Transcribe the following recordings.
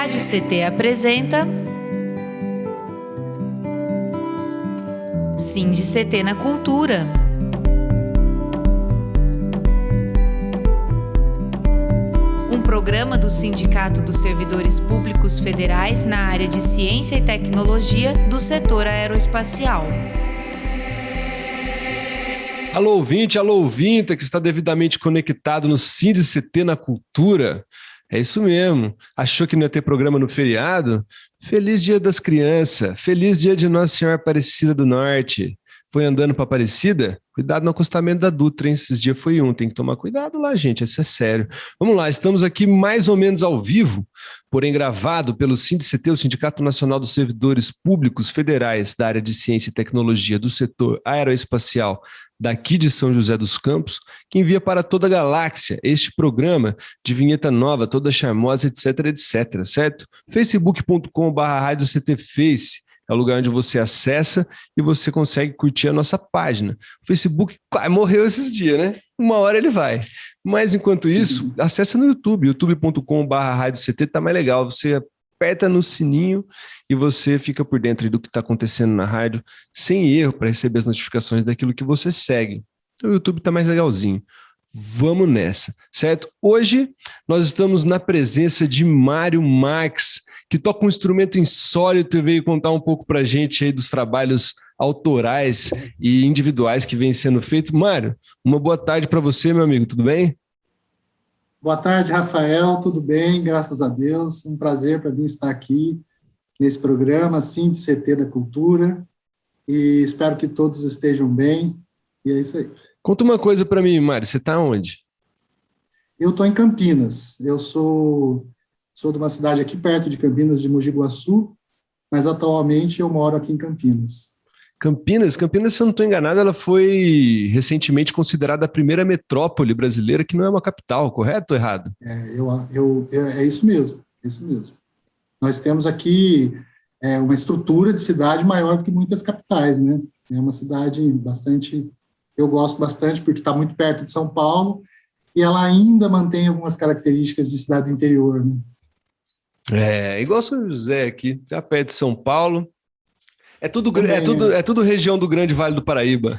Rádio CT apresenta SINDI-CT na Cultura. Um programa do Sindicato dos Servidores Públicos Federais na área de Ciência e Tecnologia do setor aeroespacial. Alô ouvinte que está devidamente conectado no SINDI-CT na Cultura. É isso mesmo. Achou que não ia ter programa no feriado? Feliz Dia das Crianças. Feliz Dia de Nossa Senhora Aparecida do Norte. Foi andando para Aparecida? Cuidado no acostamento da Dutra, hein? Esses dias foi tem que tomar cuidado lá, gente, isso é sério. Vamos lá, estamos aqui mais ou menos ao vivo, porém gravado pelo SINDI-CT, o Sindicato Nacional dos Servidores Públicos Federais da área de Ciência e Tecnologia do setor aeroespacial daqui de São José dos Campos, que envia para toda a galáxia este programa de vinheta nova, toda charmosa, etc, etc, certo? facebook.com/radioctface é o lugar onde você acessa e você consegue curtir a nossa página. O Facebook morreu esses dias, né? Uma hora ele vai. Mas enquanto isso, acessa no YouTube, youtube.com/radiocT, tá mais legal. Você aperta no sininho e você fica por dentro do que está acontecendo na rádio, sem erro, para receber as notificações daquilo que você segue. Então, o YouTube tá mais legalzinho. Vamos nessa, certo? Hoje nós estamos na presença de Mário Marques, que toca um instrumento insólito e veio contar um pouco para a gente aí dos trabalhos autorais e individuais que vêm sendo feitos. Mário, uma boa tarde para você, meu amigo, tudo bem? Boa tarde, Rafael, tudo bem? Graças a Deus, um prazer para mim estar aqui nesse programa, SINDI-CT da Cultura, e espero que todos estejam bem, e é isso aí. Conta uma coisa para mim, Mário, você está onde? Eu estou em Campinas, eu sou de uma cidade aqui perto de Campinas, de Mogi Guaçu, mas atualmente eu moro aqui em Campinas. Campinas, se eu não estou enganado, ela foi recentemente considerada a primeira metrópole brasileira que não é uma capital, correto ou errado? É isso mesmo, é isso mesmo. Nós temos aqui uma estrutura de cidade maior do que muitas capitais, né? É uma cidade bastante, eu gosto bastante porque está muito perto de São Paulo e ela ainda mantém algumas características de cidade do interior, né? Igual São José aqui, já perto de São Paulo. É tudo região do Grande Vale do Paraíba.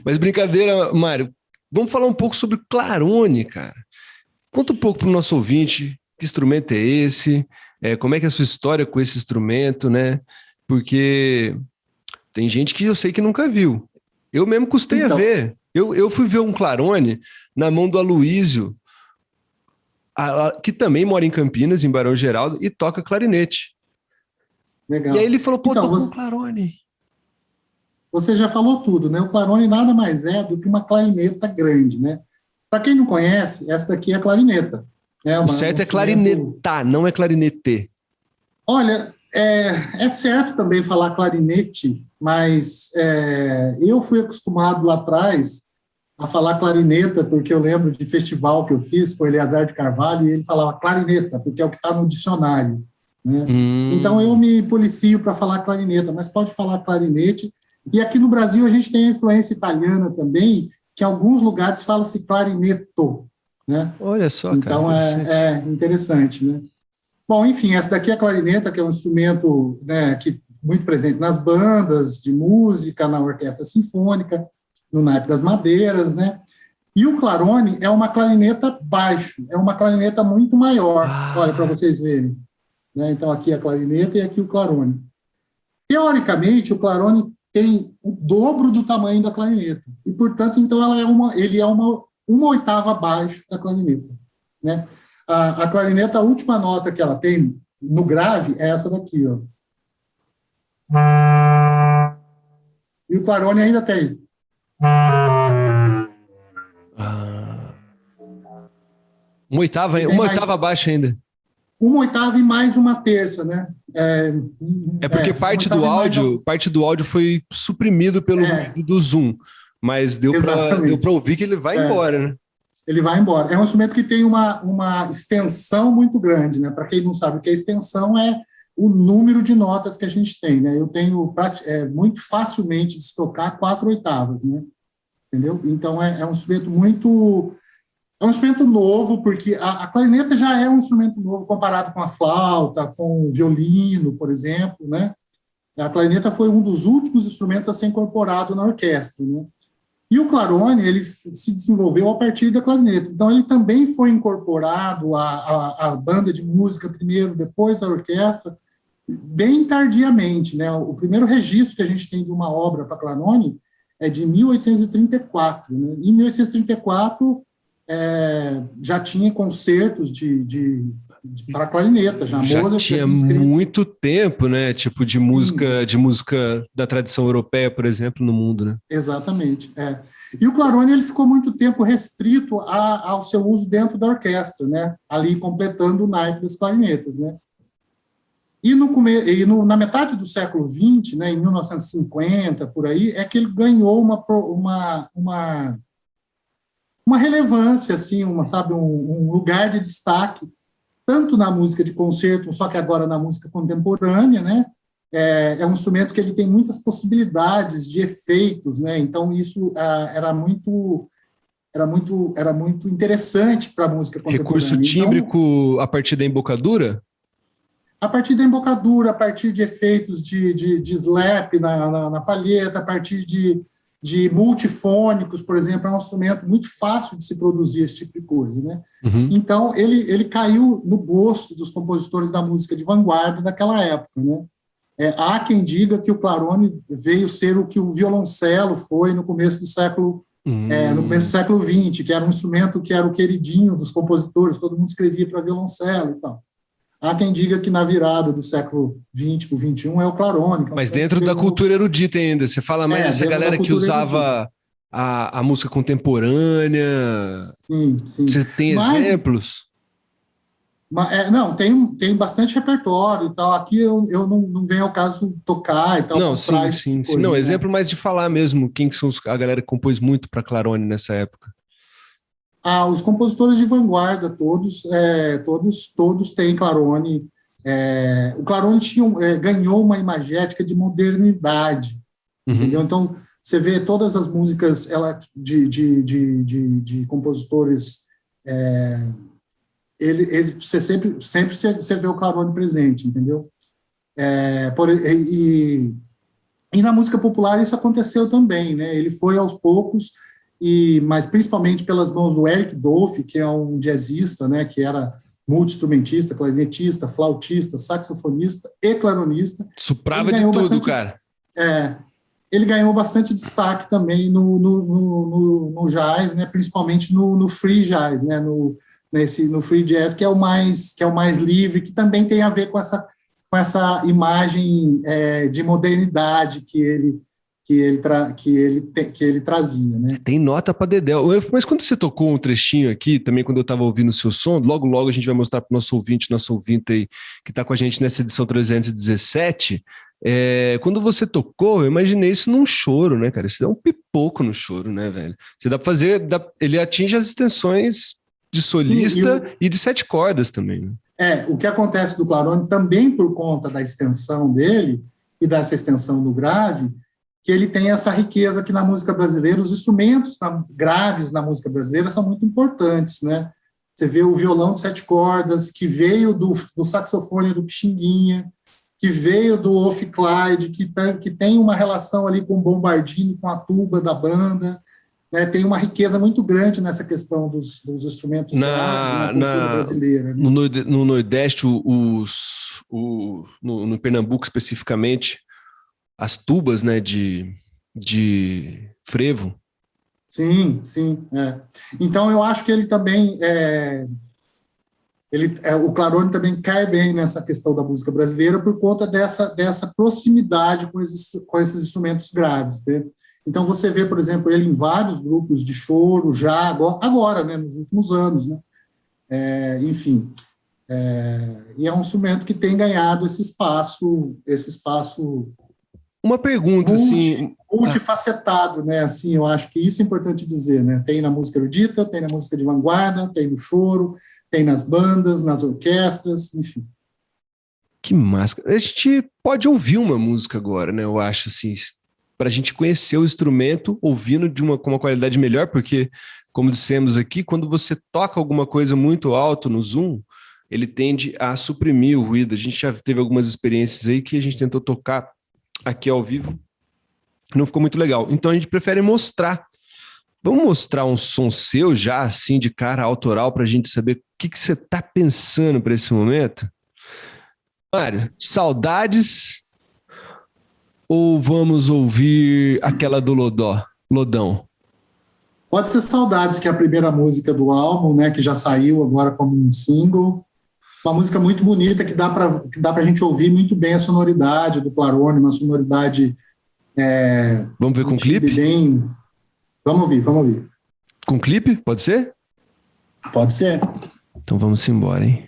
Mas brincadeira, Mário. Vamos falar um pouco sobre clarone, cara. Conta um pouco para o nosso ouvinte, que instrumento é esse? Como é que é a sua história com esse instrumento, né? Porque tem gente que eu sei que nunca viu. Eu mesmo custei a ver. Eu fui ver um clarone na mão do Aloísio, que também mora em Campinas, em Barão Geraldo, e toca clarinete. Legal. E aí ele falou, toca um clarone. Você já falou tudo, né? O clarone nada mais é do que uma clarineta grande, né? Para quem não conhece, essa daqui é a clarineta. Né? O certo é clarinetar, não é clarinete. Olha, é certo também falar clarinete, mas eu fui acostumado lá atrás a falar clarineta, porque eu lembro de festival que eu fiz com o Eleazar de Carvalho, e ele falava clarineta, porque é o que está no dicionário. Né? Então eu me policio para falar clarineta, mas pode falar clarinete. E aqui no Brasil a gente tem a influência italiana também, que em alguns lugares fala-se clarineto. Né? Olha só, então, cara. Então é interessante. Né? Bom, enfim, essa daqui é a clarineta, que é um instrumento, né, que muito presente nas bandas de música, na orquestra sinfônica, no naipe das madeiras, né? E o clarone é uma clarineta baixo, é uma clarineta muito maior, olha, para vocês verem. Né? Então, aqui a clarineta e aqui o clarone. Teoricamente, o clarone tem o dobro do tamanho da clarineta, e, portanto, então ele é uma oitava abaixo da clarineta. Né? A clarineta, a última nota que ela tem no grave é essa daqui, ó. E o clarone ainda tem. Uma oitava abaixo ainda. Uma oitava e mais uma terça, né? Porque parte do áudio foi suprimido pelo vídeo do Zoom, mas deu para ouvir que ele vai embora, né? Ele vai embora. É um instrumento que tem uma extensão muito grande, né? Para quem não sabe o que é extensão, é o número de notas que a gente tem, né? Eu tenho muito facilmente de tocar 4 oitavas, né? Entendeu? Então, é um instrumento muito É um instrumento novo, porque a clarineta já é um instrumento novo comparado com a flauta, com o violino, por exemplo, né? A clarineta foi um dos últimos instrumentos a ser incorporado na orquestra, né? E o clarone, ele se desenvolveu a partir da clarineta. Então, ele também foi incorporado à banda de música primeiro, depois à orquestra, bem tardiamente, né? O primeiro registro que a gente tem de uma obra para clarone é de 1834, né? Em 1834, já tinha concertos para clarineta, já Mozart tinha muito tempo, né? Tipo de música da tradição europeia, por exemplo, no mundo, né? Exatamente. E o clarone ele ficou muito tempo restrito ao seu uso dentro da orquestra, né? Ali completando o naipe das clarinetas, né? E na metade do século XX, né, em 1950, por aí, é que ele ganhou uma relevância, assim, um lugar de destaque, tanto na música de concerto, só que agora na música contemporânea, né? É um instrumento que ele tem muitas possibilidades de efeitos, né? Então isso era muito interessante para a música contemporânea. Recurso tímbrico a partir da embocadura? A partir da embocadura, a partir de efeitos de slap na palheta, a partir de multifônicos, por exemplo, é um instrumento muito fácil de se produzir esse tipo de coisa, né? Uhum. Então, ele caiu no gosto dos compositores da música de vanguarda daquela época, né? Há quem diga que o clarone veio ser o que o violoncelo foi no começo do século XX, que era um instrumento que era o queridinho dos compositores, todo mundo escrevia para violoncelo e tal. Há quem diga que na virada do século XX para o XXI é o clarone. Mas dentro da cultura erudita ainda, você fala mais dessa galera que usava a música contemporânea. Sim. Você tem exemplos? Não, tem bastante repertório e tal. Aqui eu não venho ao caso tocar e tal. Não, sim. Não, exemplo mais de falar mesmo. Quem que são a galera que compôs muito para clarone nessa época? Os compositores de vanguarda, todos têm clarone. O clarone ganhou uma imagética de modernidade, entendeu? Então, você vê todas as músicas de compositores, você sempre vê o clarone presente, entendeu? E na música popular isso aconteceu também, né? Ele foi aos poucos, mas principalmente pelas mãos do Eric Dolphy, que é um jazzista, né, que era multi-instrumentista, clarinetista, flautista, saxofonista e claronista. Suprava de tudo, cara. Ele ganhou bastante destaque também no jazz, né, principalmente no free jazz, né, no free jazz, que é o mais livre, que também tem a ver com essa imagem de modernidade que ele trazia, né? Tem nota para dedéu. Mas quando você tocou um trechinho aqui, também quando eu estava ouvindo o seu som, logo a gente vai mostrar para o nosso ouvinte aí, que está com a gente nessa edição 317, quando você tocou, eu imaginei isso num choro, né, cara? Isso dá um pipoco no choro, né, velho? Você dá para fazer, ele atinge as extensões de solista e de 7 cordas também, né? O que acontece do clarone, também por conta da extensão dele e dessa extensão do grave, que ele tem essa riqueza que na música brasileira, os instrumentos graves na música brasileira são muito importantes, né? Você vê o violão de 7 cordas, que veio do saxofone do Pixinguinha, que veio do Wolf Clyde, que tem uma relação ali com o bombardino, com a tuba da banda, né? Tem uma riqueza muito grande nessa questão dos instrumentos graves na cultura brasileira. Né? No Nordeste, no Pernambuco especificamente, as tubas, né, de frevo. Sim. Então, eu acho que ele também... o clarone também cai bem nessa questão da música brasileira por conta dessa proximidade com esses instrumentos graves, né? Então, você vê, por exemplo, ele em vários grupos de choro, já agora, né, nos últimos anos, né? Enfim... e é um instrumento que tem ganhado esse espaço uma pergunta, multifacetado, né? Assim, eu acho que isso é importante dizer, né? Tem na música erudita, tem na música de vanguarda, tem no choro, tem nas bandas, nas orquestras, enfim. Que máscara. A gente pode ouvir uma música agora, né? Eu acho assim. para a gente conhecer o instrumento, ouvindo com uma qualidade melhor, porque, como dissemos aqui, quando você toca alguma coisa muito alto no Zoom, ele tende a suprimir o ruído. A gente já teve algumas experiências aí que a gente tentou tocar aqui ao vivo, não ficou muito legal. Então a gente prefere mostrar. Vamos mostrar um som seu já, assim, de cara autoral, para a gente saber o que você está pensando para esse momento? Mário, saudades ou vamos ouvir aquela do Lodão? Pode ser Saudades, que é a primeira música do álbum, né, que já saiu agora como um single. Uma música muito bonita que dá para a gente ouvir muito bem a sonoridade do Clarone, uma sonoridade... vamos ver com clipe? Bem... Vamos ouvir. Com clipe? Pode ser? Pode ser. Então vamos embora, hein?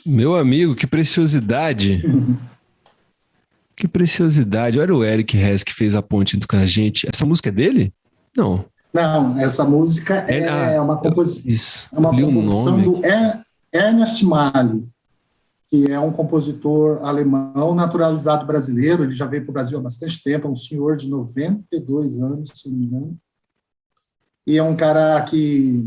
Meu amigo, que preciosidade. Que preciosidade. Olha o Eric Hess que fez a ponte com a gente. Essa música é dele? Não. Não, essa música é uma composição do Ernest Mali, que é um compositor alemão naturalizado brasileiro. Ele já veio para o Brasil há bastante tempo, é um senhor de 92 anos, se não me engano. E é um cara que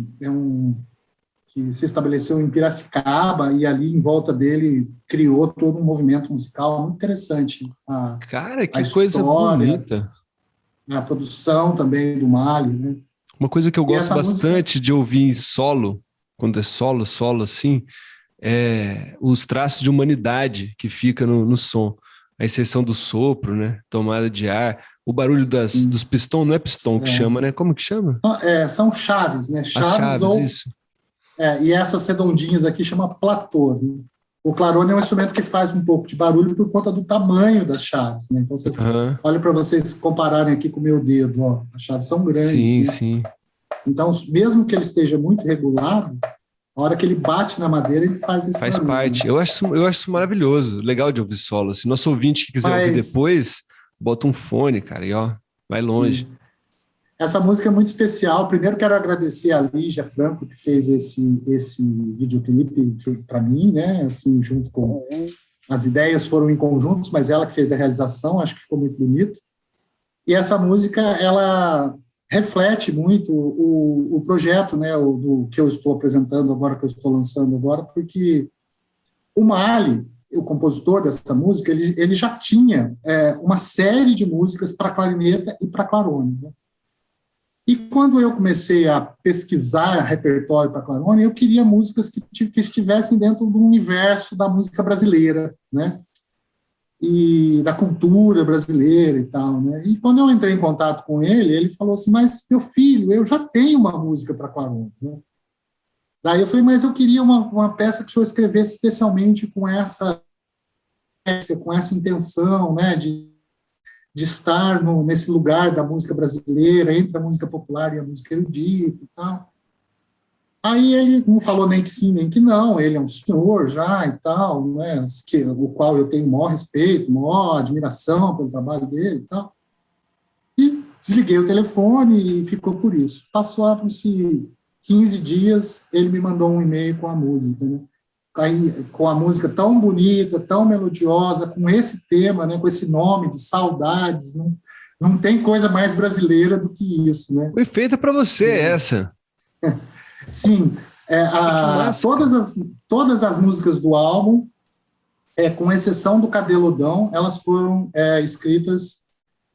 se estabeleceu em Piracicaba e ali em volta dele criou todo um movimento musical muito interessante. Cara, que coisa bonita. A produção também do Mali, né? Uma coisa que eu gosto bastante de ouvir em solo, quando é solo assim, é os traços de humanidade que fica no som. A exceção do sopro, né? Tomada de ar, o barulho dos pistões, não é pistão que chama, né? Como que chama? São chaves, né? Chaves, isso. E essas redondinhas aqui chama platô. Né? O clarone é um instrumento que faz um pouco de barulho por conta do tamanho das chaves. Né? Então, vocês olha para vocês compararem aqui com o meu dedo. Ó, as chaves são grandes. Sim, né? sim. Então, mesmo que ele esteja muito regulado, a hora que ele bate na madeira, ele faz esse barulho. Faz parte. Eu acho isso maravilhoso. Legal de ouvir solo. Se nosso ouvinte que quiser ouvir depois, bota um fone, cara, e ó, vai longe. Essa música é muito especial. Primeiro quero agradecer a Lígia Franco, que fez esse videoclipe para mim, né? Assim, junto com as ideias foram em conjuntos, mas ela que fez a realização, acho que ficou muito bonito. E essa música, ela reflete muito o projeto, né, do que eu estou apresentando agora, que eu estou lançando agora, porque o Mali, o compositor dessa música, ele já tinha uma série de músicas para clarineta e para clarone, né? E quando eu comecei a pesquisar repertório para clarone, eu queria músicas que estivessem dentro do universo da música brasileira, né? E da cultura brasileira e tal, né? E quando eu entrei em contato com ele, ele falou assim, mas, meu filho, eu já tenho uma música para clarone, né? Daí eu falei, mas eu queria uma peça que o senhor escrevesse especialmente com essa intenção, né, de estar nesse lugar da música brasileira, entre a música popular e a música erudita e tal. Aí ele não falou nem que sim, nem que não, ele é um senhor já e tal, né, o qual eu tenho maior respeito, maior admiração pelo trabalho dele e tal. E desliguei o telefone e ficou por isso. Passaram-se 15 dias, ele me mandou um e-mail com a música, né? Aí, com a música tão bonita, tão melodiosa, com esse tema, né, com esse nome de Saudades, não tem coisa mais brasileira do que isso, né? Foi feita para você essa. Sim, todas as músicas do álbum, com exceção do Cadelodão, elas foram escritas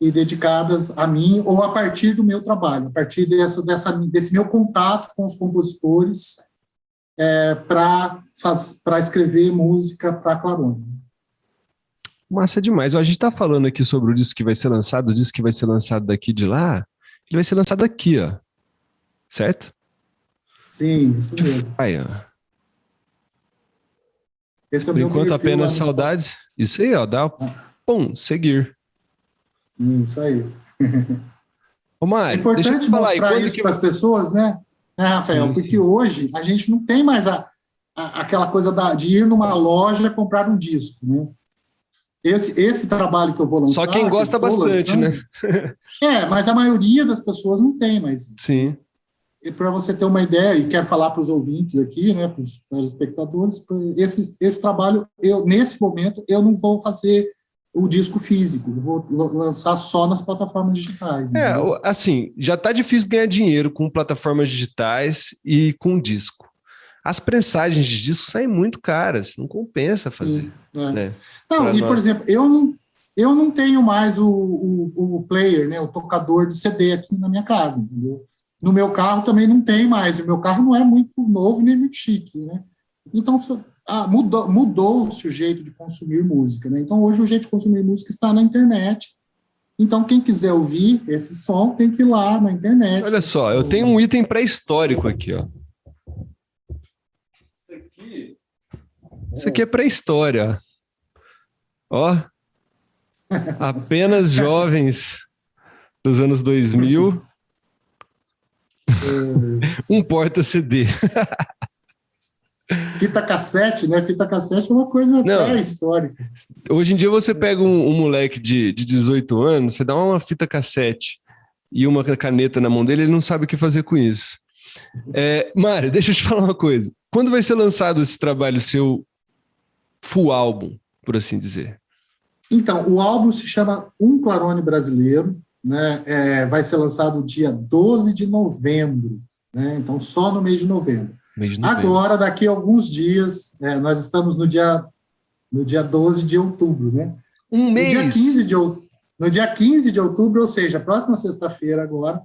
e dedicadas a mim ou a partir do meu trabalho, a partir desse meu contato com os compositores para escrever música para clarone. Massa demais. Ó, a gente está falando aqui sobre o disco que vai ser lançado, o disco que vai ser lançado daqui de lá, ele vai ser lançado aqui, ó. Certo? Sim, isso mesmo. Aí, ó. Esse é Por enquanto, apenas Saudades. Isso aí, ó, dá seguir. Sim, isso aí. Ô, Mário, é importante mostrar isso para as pessoas, né, Rafael? Sim, porque sim. hoje a gente não tem mais aquela coisa de ir numa loja comprar um disco, né? Esse trabalho que eu vou lançar... Só quem gosta bastante, lançando, né? Mas a maioria das pessoas não tem mais isso. Sim. E para você ter uma ideia, e quero falar para os ouvintes aqui, né, para os telespectadores, esse trabalho, nesse momento, eu não vou fazer o disco físico, eu vou lançar só nas plataformas digitais. Assim, já tá difícil ganhar dinheiro com plataformas digitais e com disco. As prensagens de disco saem muito caras, não compensa fazer. Né? Não, por exemplo, eu não tenho mais o player, né, o tocador de CD aqui na minha casa, entendeu? No meu carro também não tem mais, o meu carro não é muito novo nem muito chique, né? Então, mudou-se o jeito de consumir música, né? Então, hoje o jeito de consumir música está na internet. Então, quem quiser ouvir esse som tem que ir lá na internet. Olha só, eu tenho um item pré-histórico aqui, ó. Isso aqui é pré-história. Ó, apenas jovens dos anos 2000... um porta-CD. Fita cassete, né? Fita cassete é uma coisa pré-histórica. Hoje em dia você pega um moleque de 18 anos, você dá uma fita cassete e uma caneta na mão dele, ele não sabe o que fazer com isso. Mário, deixa eu te falar uma coisa. Quando vai ser lançado esse trabalho seu full álbum, por assim dizer? Então, o álbum se chama Um Clarone Brasileiro, né? Vai ser lançado dia 12 de novembro, né? Então, só no mês de novembro. Agora, daqui a alguns dias, nós estamos no dia 12 de outubro, né? Um mês! No dia 15 de outubro, ou seja, próxima sexta-feira agora,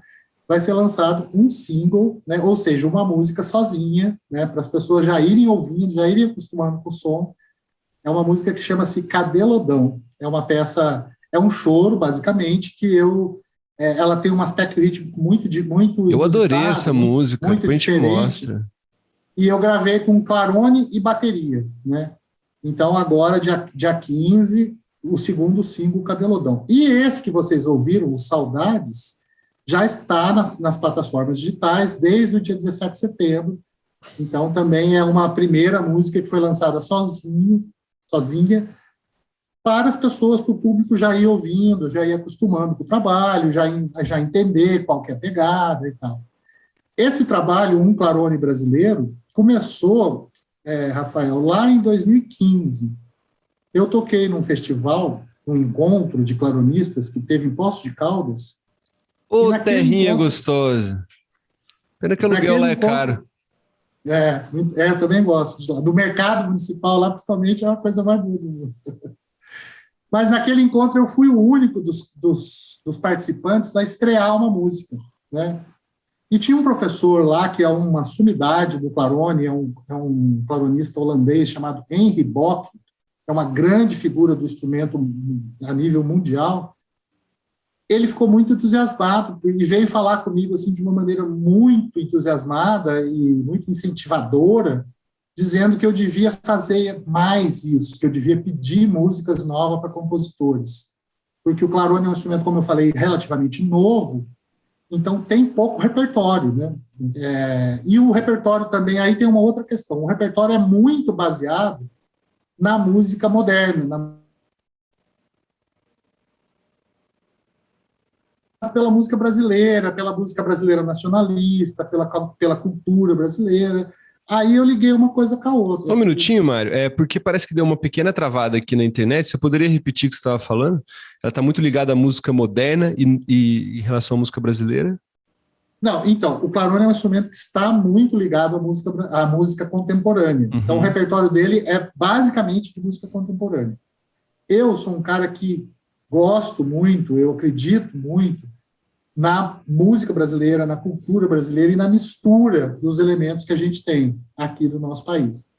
vai ser lançado um single, né? Ou seja, uma música sozinha, né? Para as pessoas já irem ouvindo, já irem acostumando com o som. É uma música que chama-se Cadelodão. É uma peça... É um choro, basicamente, que ela tem um aspecto rítmico muito eu adorei essa música, muito a gente mostra. E eu gravei com clarone e bateria, né? Então, agora, dia 15, o segundo single, Cadelodão. E esse que vocês ouviram, o Saudades, já está nas plataformas digitais desde o dia 17 de setembro. Então, também é uma primeira música que foi lançada sozinha, para as pessoas, para o público já ir ouvindo, já ir acostumando com o trabalho, já entender qual que é a pegada e tal. Esse trabalho, Um Clarone Brasileiro, começou, Rafael, lá em 2015. Eu toquei num festival, um encontro de claronistas que teve em Poços de Caldas. Ô, terrinha gostosa. Pena que o aluguel lá é caro. Eu também gosto de lá. Do mercado municipal lá, principalmente, é uma coisa mais boa do mundo. Mas naquele encontro eu fui o único dos participantes a estrear uma música, né? E tinha um professor lá, que é uma sumidade do clarone, é um claronista holandês chamado Henry Bock, é uma grande figura do instrumento a nível mundial. Ele ficou muito entusiasmado e veio falar comigo assim, de uma maneira muito entusiasmada e muito incentivadora, dizendo que eu devia fazer mais isso, que eu devia pedir músicas novas para compositores. Porque o clarone é um instrumento, como eu falei, relativamente novo, então tem pouco repertório, né? E o repertório também, aí tem uma outra questão, o repertório é muito baseado na música moderna, pela música brasileira nacionalista, pela cultura brasileira. Aí eu liguei uma coisa com a outra. Só um minutinho, Mário. Porque parece que deu uma pequena travada aqui na internet. Você poderia repetir o que você estava falando? Ela está muito ligada à música moderna e em relação à música brasileira? Não, então, o clarone é um instrumento que está muito ligado à música contemporânea. Uhum. Então, o repertório dele é basicamente de música contemporânea. Eu sou um cara que gosto muito, eu acredito muito na música brasileira, na cultura brasileira e na mistura dos elementos que a gente tem aqui do nosso país.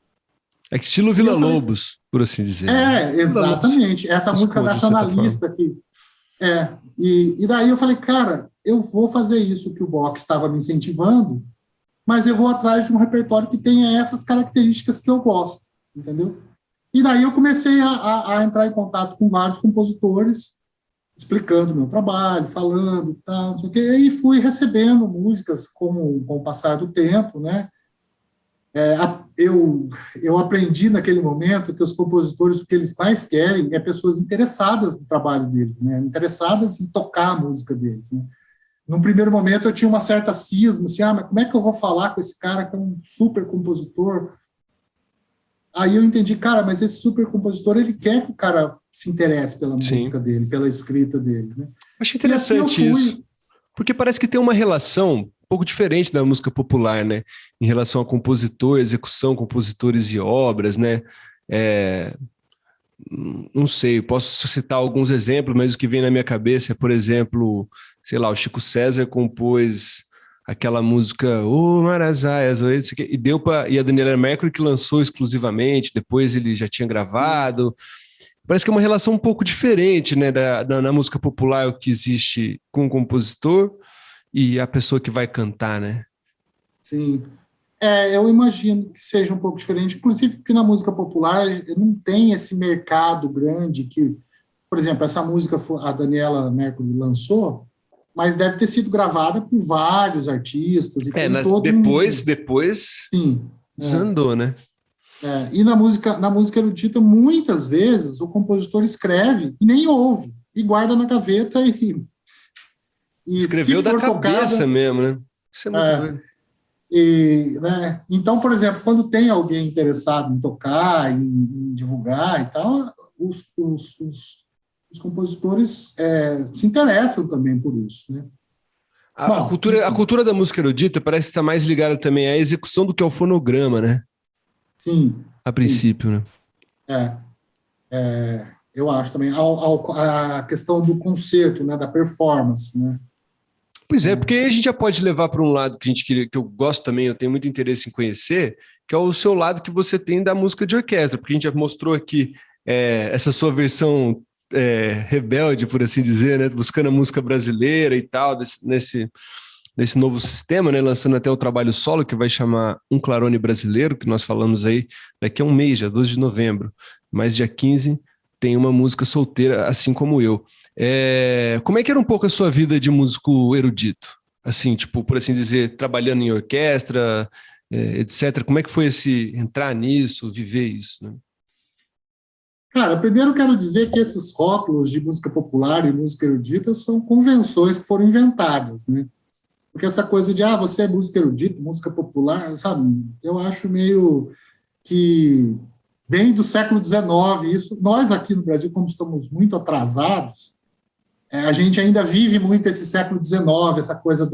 É que estilo Vila Lobos, por assim dizer. Exatamente. Essa música nacionalista aqui. E daí eu falei, cara, eu vou fazer isso que o Bock estava me incentivando, mas eu vou atrás de um repertório que tenha essas características que eu gosto, entendeu? E daí eu comecei a entrar em contato com vários compositores, explicando o meu trabalho, falando e tal, não sei o quê, e fui recebendo músicas com o passar do tempo, né? Eu aprendi naquele momento que os compositores, o que eles mais querem é pessoas interessadas no trabalho deles, né? Interessadas em tocar a música deles, né? Num primeiro momento eu tinha uma certa cisma, assim, mas como é que eu vou falar com esse cara que é um super compositor? Aí eu entendi, cara, mas esse super compositor, ele quer que o cara se interesse pela música dele, pela escrita dele, né? Achei interessante isso, porque parece que tem uma relação um pouco diferente da música popular, né? Em relação a compositor, execução, compositores e obras, né? Não sei, posso citar alguns exemplos, mas o que vem na minha cabeça é, por exemplo, sei lá, o Chico César compôs aquela música Ô Marajás, e a Daniela Mercury que lançou exclusivamente, depois ele já tinha gravado. Parece que é uma relação um pouco diferente, né, na música popular, o que existe com o compositor e a pessoa que vai cantar, né? Sim. Eu imagino que seja um pouco diferente, inclusive porque na música popular não tem esse mercado grande que, por exemplo, essa música a Daniela Mercury lançou, mas deve ter sido gravada por vários artistas. E depois sim, desandou, né? E na música erudita, muitas vezes, o compositor escreve e nem ouve, e guarda na gaveta e escreveu da cabeça mesmo, né? Isso é muito doido. Né? Então, por exemplo, quando tem alguém interessado em tocar, em divulgar e tal, os compositores se interessam também por isso, né? A cultura da música erudita parece estar mais ligada também à execução do que ao fonograma, né? Sim. A princípio, né? Eu acho também. A questão do concerto, né? Da performance, né? Pois porque a gente já pode levar para um lado que eu gosto também, eu tenho muito interesse em conhecer, que é o seu lado que você tem da música de orquestra, porque a gente já mostrou aqui essa sua versão rebelde, por assim dizer, né? Buscando a música brasileira e tal, nesse novo sistema, né? Lançando até o trabalho solo, que vai chamar Um Clarone Brasileiro, que nós falamos aí daqui a um mês, já 12 de novembro, mas dia 15 tem uma música solteira, assim como eu. Como é que era um pouco a sua vida de músico erudito? Assim, tipo, por assim dizer, trabalhando em orquestra, etc. Como é que foi entrar nisso, viver isso, né? Cara, primeiro quero dizer que esses rótulos de música popular e música erudita são convenções que foram inventadas, né? Porque essa coisa de, você é música erudita, música popular, sabe? Eu acho meio que bem do século XIX. Isso, nós aqui no Brasil, como estamos muito atrasados, a gente ainda vive muito esse século XIX, essa coisa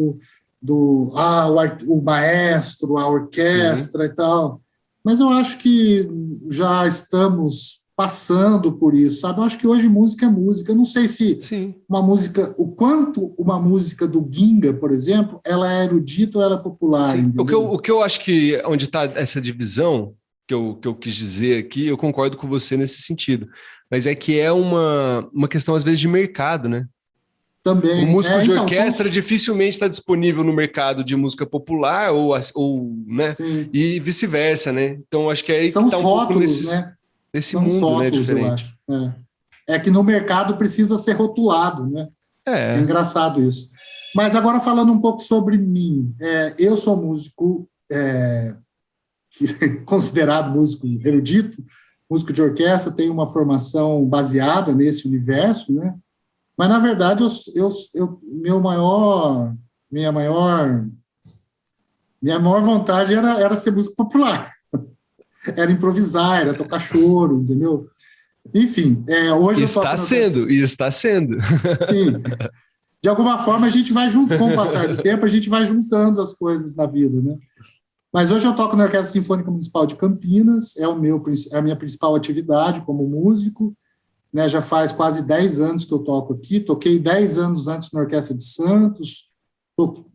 o maestro, a orquestra Sim. e tal. Mas eu acho que já estamos passando por isso, sabe? Eu acho que hoje música é música. Eu não sei se uma música, o quanto uma música do Ginga, por exemplo, ela é erudita ou ela é popular. O que eu acho que onde está essa divisão que eu quis dizer aqui, eu concordo com você nesse sentido, mas é que é uma questão às vezes de mercado, né? Também. O músico de orquestra dificilmente está disponível no mercado de música popular ou né? Sim. E vice-versa, né? Então acho que é aí são que está um rótulos, pouco nesse, né? nesse são mundo, rótulos, né? Diferente. Eu acho. É que no mercado precisa ser rotulado, né? É engraçado isso. Mas agora falando um pouco sobre mim, eu sou músico considerado músico erudito, músico de orquestra, tenho uma formação baseada nesse universo, né? Mas, na verdade, minha maior vontade era ser músico popular. Era improvisar, era tocar choro, entendeu? Enfim, hoje está sendo. Sim. De alguma forma, a gente vai junto, com o passar do tempo, a gente vai juntando as coisas na vida, né? Mas hoje eu toco na Orquestra Sinfônica Municipal de Campinas, é a minha principal atividade como músico, né? Já faz quase 10 anos que eu toco aqui, toquei 10 anos antes na Orquestra de Santos,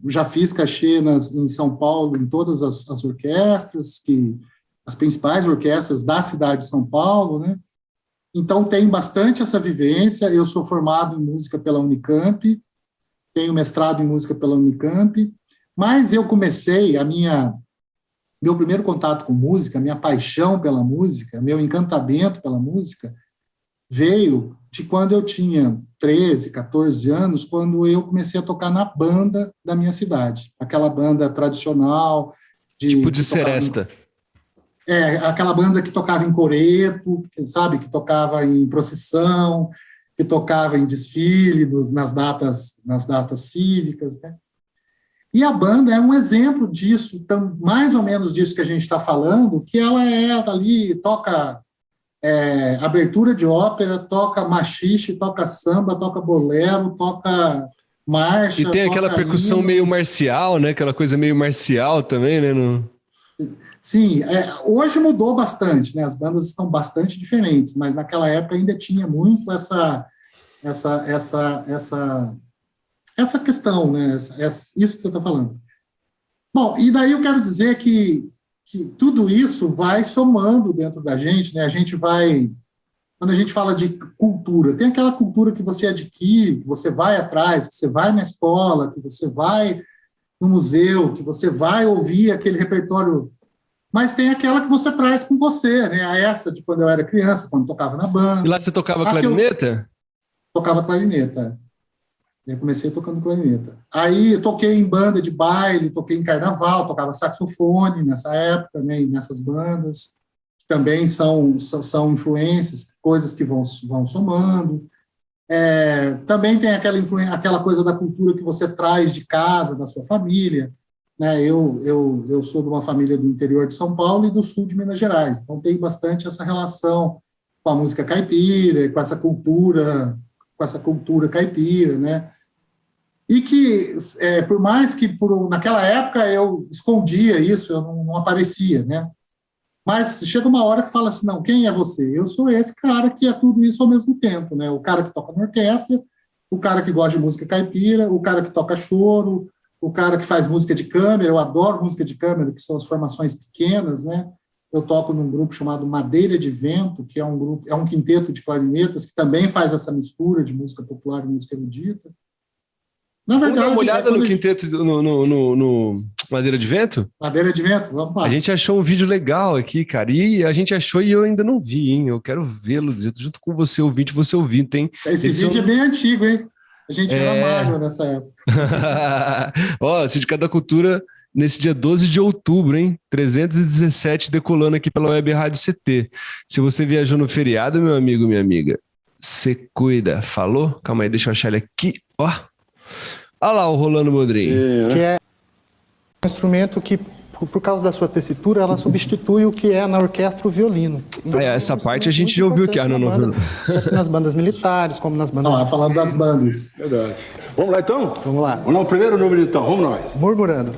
já fiz cachê em São Paulo, em todas as orquestras, as principais orquestras da cidade de São Paulo, né? Então, tenho bastante essa vivência. Eu sou formado em música pela Unicamp, tenho mestrado em música pela Unicamp, mas eu comecei meu primeiro contato com música, minha paixão pela música, meu encantamento pela música, veio de quando eu tinha 13, 14 anos, quando eu comecei a tocar na banda da minha cidade, aquela banda tradicional. Tipo de seresta. Aquela banda que tocava em coreto, sabe, que tocava em procissão, que tocava em desfile nas datas cívicas, né? E a banda é um exemplo disso, mais ou menos disso que a gente está falando, que ela ali, toca abertura de ópera, toca machixe, toca samba, toca bolero, toca marcha. E tem aquela percussão hino. Meio marcial, né? Aquela coisa meio marcial também, né? Sim, hoje mudou bastante, né? As bandas estão bastante diferentes, mas naquela época ainda tinha muito essa questão, né? Isso que você está falando. Bom, e daí eu quero dizer que tudo isso vai somando dentro da gente, né? A gente vai, quando a gente fala de cultura, tem aquela cultura que você adquire, que você vai atrás, que você vai na escola, que você vai no museu, que você vai ouvir aquele repertório, mas tem aquela que você traz com você, né? Essa de quando eu era criança, quando tocava na banda. E lá você tocava clarineta? Tocava clarineta. Eu comecei tocando clarineta. Aí eu toquei em banda de baile, toquei em carnaval, tocava saxofone nessa época, né, nessas bandas, que também são influências, coisas que vão somando. Também tem aquela coisa da cultura que você traz de casa, da sua família. Né? Eu sou de uma família do interior de São Paulo e do sul de Minas Gerais, então tem bastante essa relação com a música caipira, com essa cultura caipira, né? E que, por mais que naquela época eu escondia isso, eu não aparecia, né? Mas chega uma hora que fala assim, não, quem é você? Eu sou esse cara que é tudo isso ao mesmo tempo, né? O cara que toca na orquestra, o cara que gosta de música caipira, o cara que toca choro, o cara que faz música de câmara, eu adoro música de câmara, que são as formações pequenas, né? Eu toco num grupo chamado Madeira de Vento, que é um quinteto de clarinetas que também faz essa mistura de música popular e música erudita. Na verdade, vamos dar uma olhada no quinteto, no Madeira de Vento? Madeira de Vento, vamos lá. A gente achou um vídeo legal aqui, cara, e a gente achou e eu ainda não vi, hein? Eu quero vê-lo, junto com você, ouvinte, você ouvindo, tem... Esse vídeo é bem antigo, hein? A gente era magro nessa época. Ó, Sindicato da Cultura... Nesse dia 12 de outubro, hein? 317 decolando aqui pela Web Rádio CT. Se você viajou no feriado, meu amigo, minha amiga, você cuida. Falou? Calma aí, deixa eu achar ele aqui. Ó. Olha lá o Rolando Bodrim. Que é um instrumento que por causa da sua tessitura, ela substitui o que é na orquestra o violino. Então, essa parte a gente já ouviu aqui. Tanto nas bandas militares, como nas bandas... falando das bandas. Verdade. Vamos lá, então? Vamos lá. Vamos lá, o primeiro número, então. Vamos nós. Murmurando.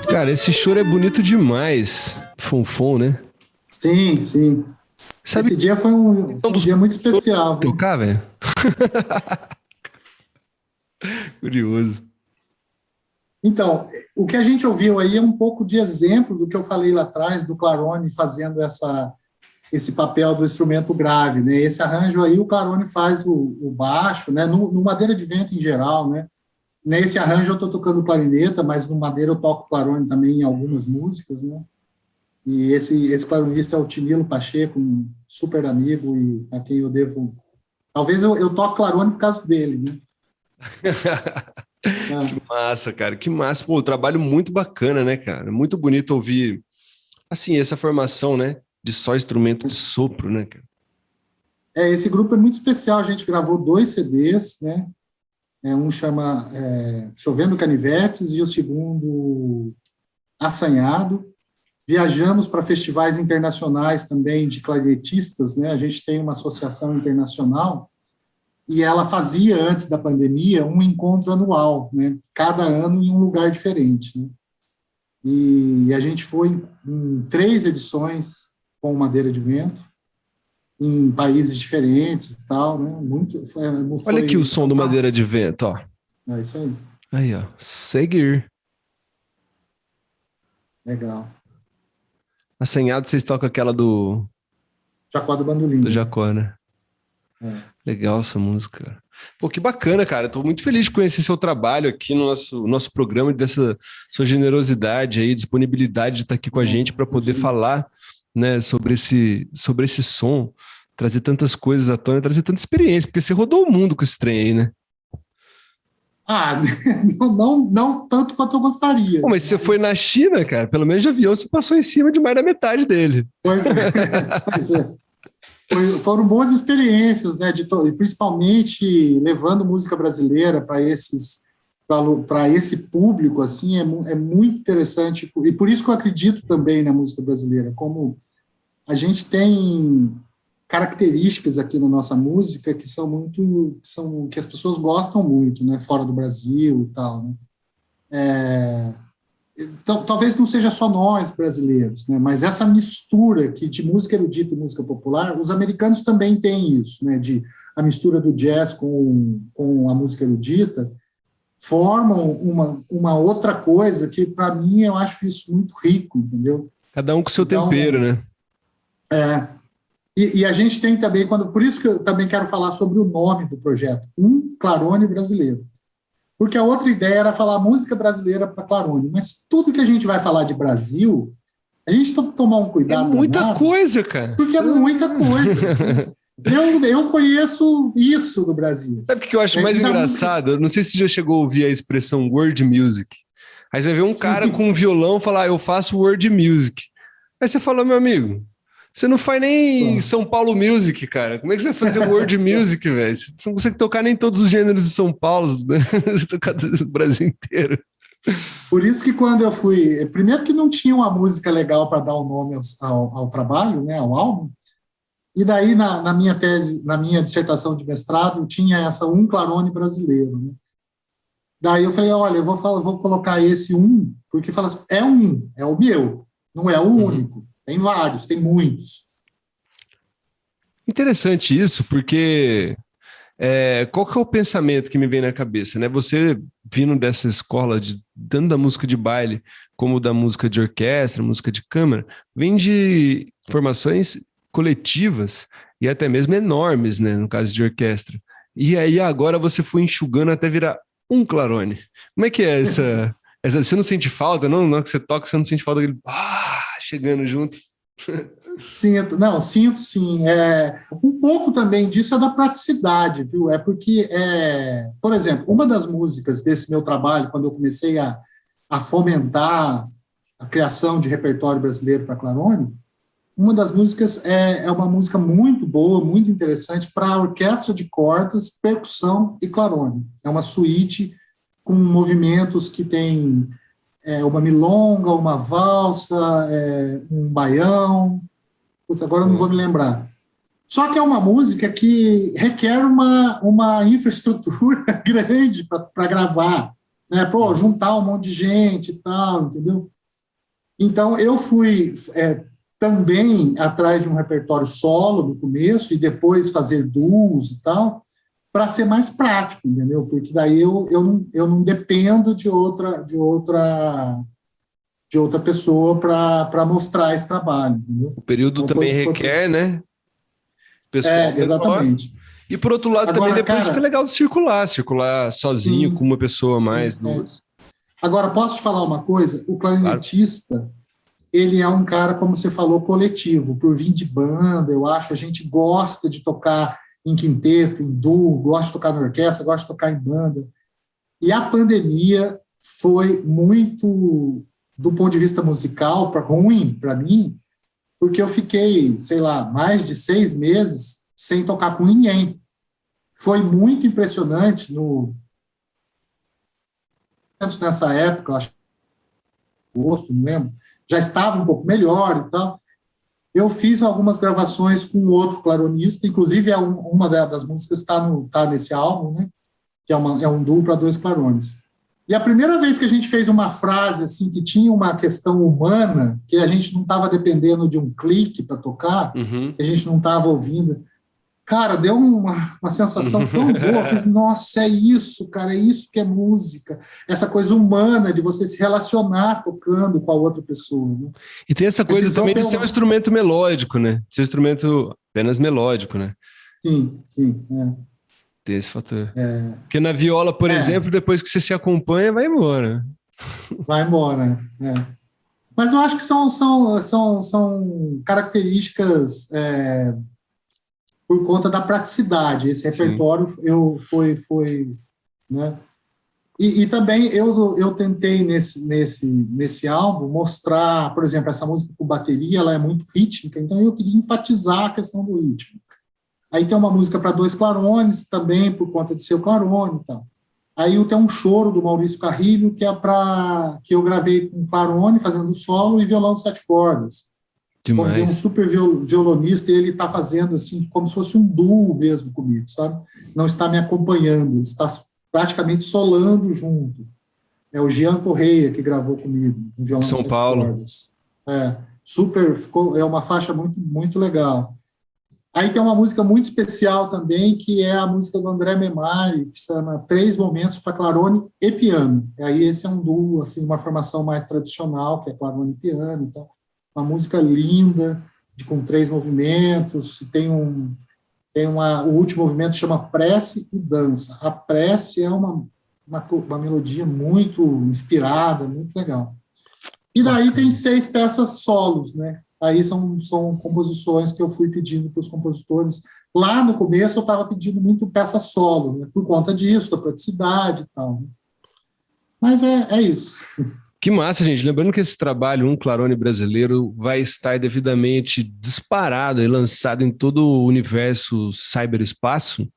Cara, esse choro é bonito demais. Fonfon, né? Sim, sim. Sabe, esse dia foi um dia muito especial. Tocar, velho? Curioso. Então, o que a gente ouviu aí é um pouco de exemplo do que eu falei lá atrás, do Clarone fazendo esse papel do instrumento grave, né? Esse arranjo aí, o Clarone faz o baixo, né? No Madeira de Vento em geral, né? Nesse arranjo eu estou tocando clarineta, mas no Madeira eu toco Clarone também em algumas músicas, né? E esse clarinista é o Tinilo Pacheco, um super amigo e a quem eu devo... Talvez eu toque Clarone por causa dele, né? Que massa, cara, que massa. Pô, trabalho muito bacana, né, cara? Muito bonito ouvir, assim, essa formação, né? De só instrumento de sopro, né, cara? Esse grupo é muito especial, a gente gravou 2 CDs, né? Um chama Chovendo Canivetes e o segundo Assanhado. Viajamos para festivais internacionais também de clarinetistas, né? A gente tem uma associação internacional e ela fazia, antes da pandemia, um encontro anual, né? Cada ano em um lugar diferente, né? E a gente foi em 3 edições com Madeira de Vento, em países diferentes e tal, né? Olha aqui o som do Madeira de Vento, ó. É isso aí. Aí, ó. Seguir. Legal. Assanhado, vocês tocam aquela do... Jacó do Bandolim. Do Jacó, né? É. Legal essa música, cara. Pô, que bacana, cara. Tô muito feliz de conhecer seu trabalho aqui no nosso programa, dessa sua generosidade aí, disponibilidade de estar aqui com a gente para poder falar, né, sobre esse som, trazer tantas coisas à tona, trazer tanta experiência, porque você rodou o mundo com esse trem aí, né? Não tanto quanto eu gostaria. Pô, mas você foi na China, cara, pelo menos de avião você passou em cima de mais da metade dele. Pois é. Foram boas experiências, né? Principalmente levando música brasileira para esse público, assim, é muito interessante. E por isso que eu acredito também na música brasileira, como a gente tem características aqui na nossa música que que as pessoas gostam muito, né? Fora do Brasil e tal, né? Então, talvez não seja só nós brasileiros, né, mas essa mistura aqui de música erudita e música popular, os americanos também têm isso, né, a mistura do jazz com a música erudita, formam uma outra coisa que, para mim, eu acho isso muito rico, entendeu? Cada um com o seu tempero, né? E a gente tem também, por isso que eu também quero falar sobre o nome do projeto, Clarone Brasileiro. Porque a outra ideia era falar música brasileira para Clarone, mas tudo que a gente vai falar de Brasil, a gente tem que tomar um cuidado. É muita coisa, cara. Porque é muita coisa. Eu conheço isso do Brasil. Sabe o que eu acho mais engraçado? Eu não sei se você já chegou a ouvir a expressão world music. Aí você vai ver um cara Sim. com um violão falar, eu faço world music. Aí você fala, meu amigo, você não faz nem Só. São Paulo Music, cara. Como é que você vai fazer world music, velho? Você não consegue tocar nem todos os gêneros de São Paulo, né? Você tocar do Brasil inteiro. Por isso que quando eu fui... Primeiro que não tinha uma música legal para dar o nome ao trabalho, né, ao álbum. E daí, na minha tese, na minha dissertação de mestrado, tinha essa Um Clarone Brasileiro, né? Daí eu falei, olha, eu vou colocar esse porque fala assim, é o meu, não é o único. Tem vários, tem muitos. Interessante isso, porque qual que é o pensamento que me vem na cabeça, né? Você vindo dessa escola, tanto da música de baile como da música de orquestra, música de câmara, vem de formações coletivas e até mesmo enormes, né? No caso de orquestra. E aí agora você foi enxugando até virar um Clarone. Como é que é essa você não sente falta, não? Na hora que você toca, você não sente falta daquele chegando junto? Sinto, não, sinto sim. Um pouco também disso é da praticidade, viu? É porque, por exemplo, uma das músicas desse meu trabalho, quando eu comecei a fomentar a criação de repertório brasileiro para Clarone, uma das músicas é uma música muito boa, muito interessante para orquestra de cordas, percussão e clarone. É uma suíte com movimentos que tem uma milonga, uma valsa, um baião. Putz, agora eu não vou me lembrar. Só que é uma música que requer uma infraestrutura grande para gravar, né? Pô, juntar um monte de gente e tal, entendeu? Então, eu fui também atrás de um repertório solo no começo e depois fazer duos e tal, para ser mais prático, entendeu? Porque daí eu não dependo de outra pessoa para mostrar esse trabalho, entendeu? O período então, também requer, né? Pessoal exatamente. E por outro lado, agora, também depois fica legal de circular sozinho, sim, com uma pessoa mais, duas. Agora, posso te falar uma coisa? O clarinetista, ele é um cara, como você falou, coletivo, por vir de banda, eu acho, a gente gosta de tocar em quinteto, em duo, gosta de tocar na orquestra, gosta de tocar em banda. E a pandemia foi muito, do ponto de vista musical, ruim para mim, porque eu fiquei, sei lá, mais de 6 meses sem tocar com ninguém. Foi muito impressionante nessa época, acho que agosto, não lembro, já estava um pouco melhor e tal. Eu fiz algumas gravações com outro claronista, inclusive uma das músicas está nesse álbum, né? Que é um duo para 2 clarones. E a primeira vez que a gente fez uma frase assim que tinha uma questão humana, que a gente não estava dependendo de um clique para tocar, que a gente não estava ouvindo, cara, deu uma sensação tão boa. Eu falei, nossa, é isso, cara, é isso que é música. Essa coisa humana de você se relacionar tocando com a outra pessoa. Né? E tem essa coisa também de ser um instrumento melódico, né? Ser um instrumento apenas melódico, né? Sim. Tem esse fator. Porque na viola, por exemplo, depois que você se acompanha, vai embora. Vai embora, Mas eu acho que são características... por conta da praticidade. Esse repertório foi né? E também eu tentei nesse álbum mostrar, por exemplo, essa música com bateria, ela é muito rítmica, então eu queria enfatizar a questão do ritmo. Aí tem uma música para 2 clarones, também por conta de ser o clarone e tal. Aí tem um choro do Maurício Carrilho, que eu gravei com clarone, fazendo solo, e violão de 7 cordas. Demais. Tem um super violonista e ele está fazendo assim, como se fosse um duo mesmo comigo, sabe? Não está me acompanhando, ele está praticamente solando junto. É o Jean Correia que gravou comigo, um violão São de 7 Paulo. cordas. É uma faixa muito, muito legal. Aí tem uma música muito especial também, que é a música do André Memari, que se chama 3 Momentos para Clarone e Piano. E aí esse é um duo, assim, uma formação mais tradicional, que é clarone e piano, então uma música linda, com 3 movimentos, o último movimento chama Prece e Dança. A prece é uma melodia muito inspirada, muito legal. E daí tem 6 peças solos, né? Aí são composições que eu fui pedindo para os compositores. Lá no começo eu estava pedindo muito peça solo, né? Por conta disso, da praticidade e tal. Né? Mas é isso. Que massa, gente. Lembrando que esse trabalho, Um Clarone Brasileiro, vai estar devidamente disparado e lançado em todo o universo cyberespaço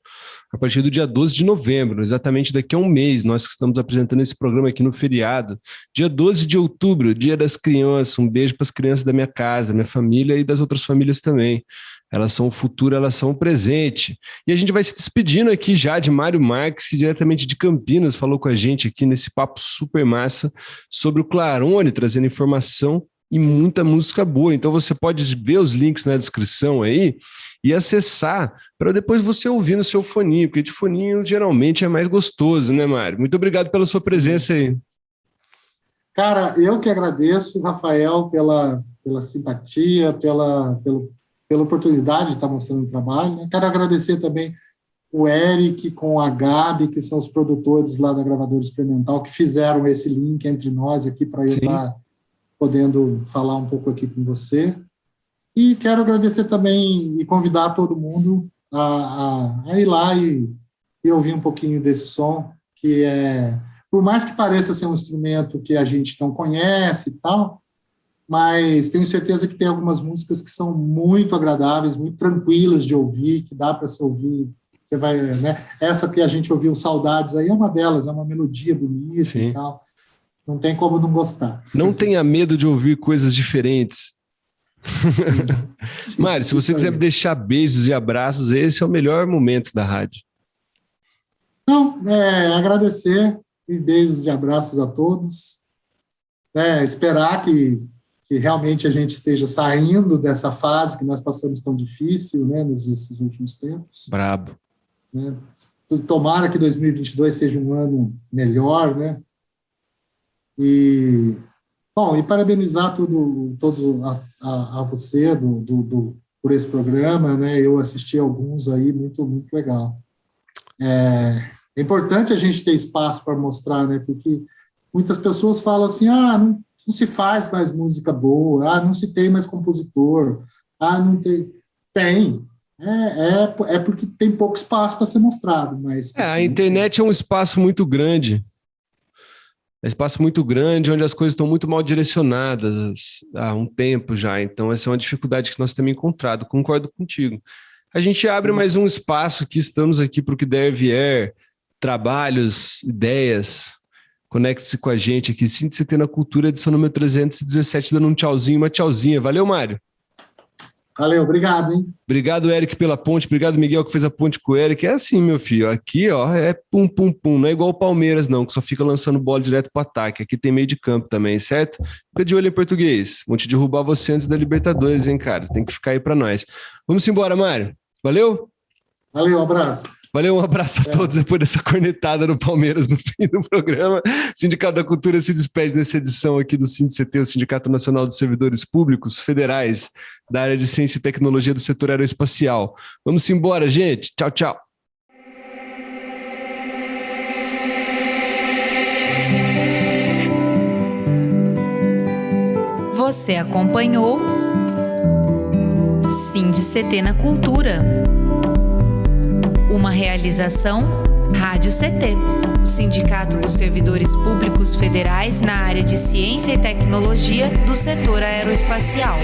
a partir do dia 12 de novembro, exatamente daqui a um mês. Nós que estamos apresentando esse programa aqui no feriado. Dia 12 de outubro, Dia das Crianças. Um beijo para as crianças da minha casa, da minha família e das outras famílias também. Elas são o futuro, elas são o presente. E a gente vai se despedindo aqui já de Mário Marques, que diretamente de Campinas falou com a gente aqui nesse papo super massa sobre o Clarone, trazendo informação e muita música boa. Então você pode ver os links na descrição aí e acessar para depois você ouvir no seu foninho, porque de foninho geralmente é mais gostoso, né, Mário? Muito obrigado pela sua presença aí. Cara, eu que agradeço, Rafael, pela simpatia, pela oportunidade de estar mostrando o trabalho, né? Quero agradecer também o Eric com a Gabi, que são os produtores lá da Gravadora Experimental, que fizeram esse link entre nós aqui para eu estar podendo falar um pouco aqui com você. E quero agradecer também e convidar todo mundo a ir lá e ouvir um pouquinho desse som, que por mais que pareça ser um instrumento que a gente não conhece e tal, mas tenho certeza que tem algumas músicas que são muito agradáveis, muito tranquilas de ouvir, que dá para se ouvir. Você vai, né? Essa que a gente ouviu, Saudades, aí é uma delas, é uma melodia bonita e tal. Não tem como não gostar. Não tenha medo de ouvir coisas diferentes. Sim, Mário, se você quiser me deixar beijos e abraços, esse é o melhor momento da rádio. Não, agradecer e beijos e abraços a todos. Esperar que realmente a gente esteja saindo dessa fase que nós passamos tão difícil, né, nesses últimos tempos. Brabo. Né? Tomara que 2022 seja um ano melhor, né? E parabenizar todos a você por esse programa, né? Eu assisti alguns aí, muito, muito legal. É importante a gente ter espaço para mostrar, né? Porque muitas pessoas falam assim, não se faz mais música boa, não se tem mais compositor, não tem. Tem. É porque tem pouco espaço para ser mostrado. Mas a internet é um espaço muito grande. É um espaço muito grande, onde as coisas estão muito mal direcionadas há um tempo já. Então, essa é uma dificuldade que nós temos encontrado. Concordo contigo. A gente abre mais um espaço que estamos aqui para o que der vier, trabalhos, ideias. Conecte-se com a gente aqui. Sinta-se na Cultura, edição número 317, dando um tchauzinho, uma tchauzinha. Valeu, Mário. Valeu, obrigado, hein? Obrigado, Eric, pela ponte. Obrigado, Miguel, que fez a ponte com o Eric. É assim, meu filho. Aqui, é pum, pum, pum. Não é igual o Palmeiras, não, que só fica lançando bola direto pro ataque. Aqui tem meio de campo também, certo? Fica de olho em português. Vão te derrubar você antes da Libertadores, hein, cara? Tem que ficar aí pra nós. Vamos embora, Mário. Valeu? Valeu, um abraço. Valeu, um abraço a todos depois dessa cornetada no Palmeiras no fim do programa. O Sindicato da Cultura se despede nessa edição aqui do SINDCT, o Sindicato Nacional dos Servidores Públicos Federais da área de Ciência e Tecnologia do setor aeroespacial. Vamos embora, gente. Tchau, tchau. Você acompanhou SINDCT na Cultura. Uma realização Rádio CT, o Sindicato dos Servidores Públicos Federais na área de Ciência e Tecnologia do setor aeroespacial.